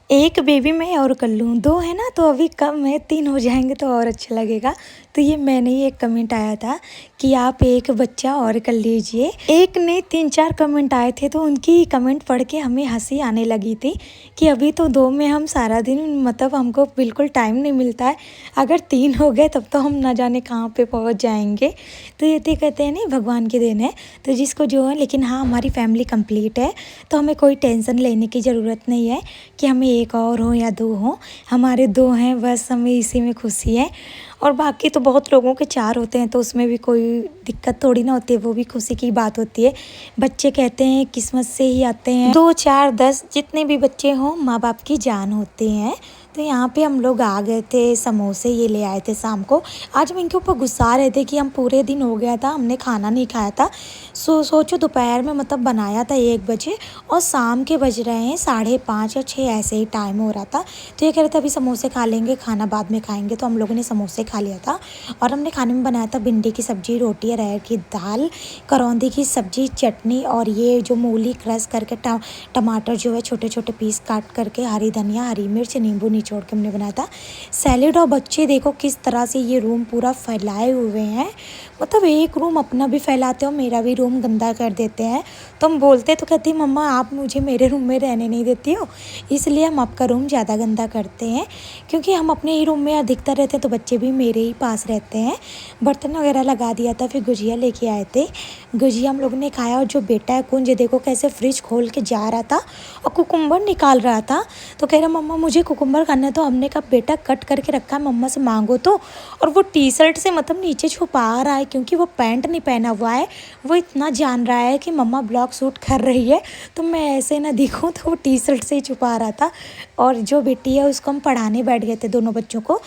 एक बेबी मैं और कर लूँ, 2 है ना तो अभी कम है, 3 हो जाएँगे तो और अच्छा लगेगा। तो ये मैंने ही एक कमेंट आया था कि आप एक बच्चा और कर लीजिए। एक नहीं 3-4 कमेंट आए थे तो उनकी कमेंट पढ़ के हमें हँसी आने लगी थी कि अभी तो 2 में हम सारा दिन मतलब हमको बिल्कुल टाइम नहीं मिलता है। अगर 3 हो गए तब तो हम ना जाने कहाँ पे पहुँच जाएँगे। तो ये तो कहते हैं नहीं भगवान की देन है, तो जिसको जो है, लेकिन हाँ हमारी फैमिली कंप्लीट है तो हमें कोई टेंशन लेने की ज़रूरत नहीं है कि हमें एक और हो या 2 हो। हमारे 2 हैं बस, हमें इसी में खुशी है। और बाकी तो बहुत लोगों के 4 होते हैं तो उसमें भी कोई दिक्कत थोड़ी ना होती है, वो भी खुशी की बात होती है। बच्चे कहते हैं किस्मत से ही आते हैं, 2 4 10 जितने भी बच्चे हों माँ बाप की जान होते हैं। तो यहाँ पे हम लोग आ गए थे, समोसे ये ले आए थे शाम को। आज हम इनके ऊपर गुस्सा रहे थे कि हम पूरे दिन हो गया था हमने खाना नहीं खाया था। सोचो दोपहर में मतलब बनाया था 1 बजे और शाम के बज रहे हैं 5:30 या 6 ऐसे ही टाइम हो रहा था। तो ये कह रहे थे अभी समोसे खा लेंगे, खाना बाद में खाएंगे। तो हम लोगों ने समोसे खा लिया था और हमने खाने में बनाया था भिंडी की सब्जी, रोटी, अरहर की दाल, करौंदी की सब्जी, चटनी और ये जो मूली क्रश करके टमाटर जो है छोटे छोटे पीस काट करके, हरी धनिया, हरी मिर्च, नींबू निचोड़ के हमने बनाया था सैलेड। और बच्चे देखो किस तरह से ये रूम पूरा फैलाए हुए हैं, मतलब एक रूम अपना भी फैलाते हो, मेरा भी रूम गंदा कर देते हैं। तो हम बोलते तो कहती मम्मा आप मुझे मेरे रूम में रहने नहीं देती हो, इसलिए हम आपका रूम ज़्यादा गंदा करते हैं, क्योंकि हम अपने ही रूम में अधिकतर रहते हैं तो बच्चे भी मेरे ही पास रहते हैं। बर्तन वगैरह लगा दिया था, फिर गुजिया लेके आए थे, गुजिया हम लोग ने खाया। और जो बेटा है कुंज देखो कैसे फ्रिज खोल के जा रहा था और कुकुम्बर निकाल रहा था। तो कह रहा मम्मा मुझे कुकुम्बर खाना है। तो हमने कहा बेटा कट करके रखा है, मम्मा से मांगो तो। और वो टी शर्ट से मतलब नीचे छुपा रहा है, क्योंकि वो पैंट नहीं पहना हुआ है। वो इतना जान रहा है कि मम्मा ब्लॉग शूट कर रही है तो मैं ऐसे ना दिखूं, तो वो टी शर्ट से ही छुपा रहा था। और जो बेटी है उसको हम पढ़ाने बैठ गए थे, दोनों बच्चों को।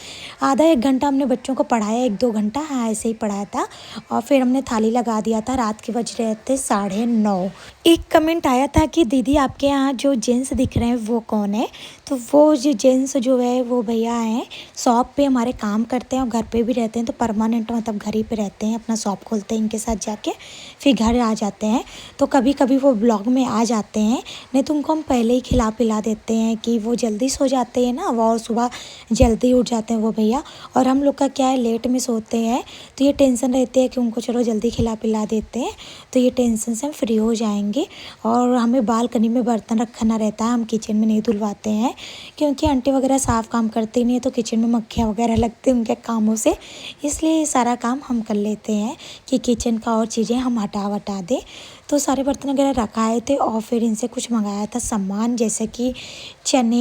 आधा 1 घंटा हमने बच्चों को पढ़ाया, 1-2 घंटा हाँ ऐसे ही पढ़ाया था। और फिर हमने थाली लगा दिया था, रात के बज रहे थे 9:30। एक कमेंट आया था कि दीदी आपके यहाँ जो जेंट्स दिख रहे हैं वो कौन है। तो वो जो जेंट्स जो है वो भैया हैं, शॉप पे हमारे काम करते हैं और घर पे भी रहते हैं। तो परमानेंट मतलब घर ही पे रहते हैं, अपना शॉप खोलते हैं इनके साथ जाके, फिर घर आ जाते हैं। तो कभी कभी वो ब्लॉग में आ जाते हैं, नहीं तो उनको हम पहले ही खिला पिला देते हैं कि वो जल्दी सो जाते हैं ना, वो और सुबह जल्दी उठ जाते हैं वो भैया। और हम लोग का क्या है लेट में सोते हैं, तो ये टेंशन रहती है कि उनको चलो जल्दी खिला पिला देते हैं, तो ये टेंशन से हम फ्री हो जाएंगे। और हमें बालकनी में बर्तन रखना रहता है, हम किचन में नहीं धुलवाते हैं, क्योंकि आंटी वगैरह साफ़ काम करती नहीं है तो किचन में मक्खियाँ वगैरह लगती हैं उनके कामों से। इसलिए ये सारा काम हम कर लेते हैं कि किचन का और चीज़ें हम हटा दें। तो सारे बर्तन वगैरह रखाए थे और फिर इनसे कुछ मंगाया था सामान, जैसे कि चने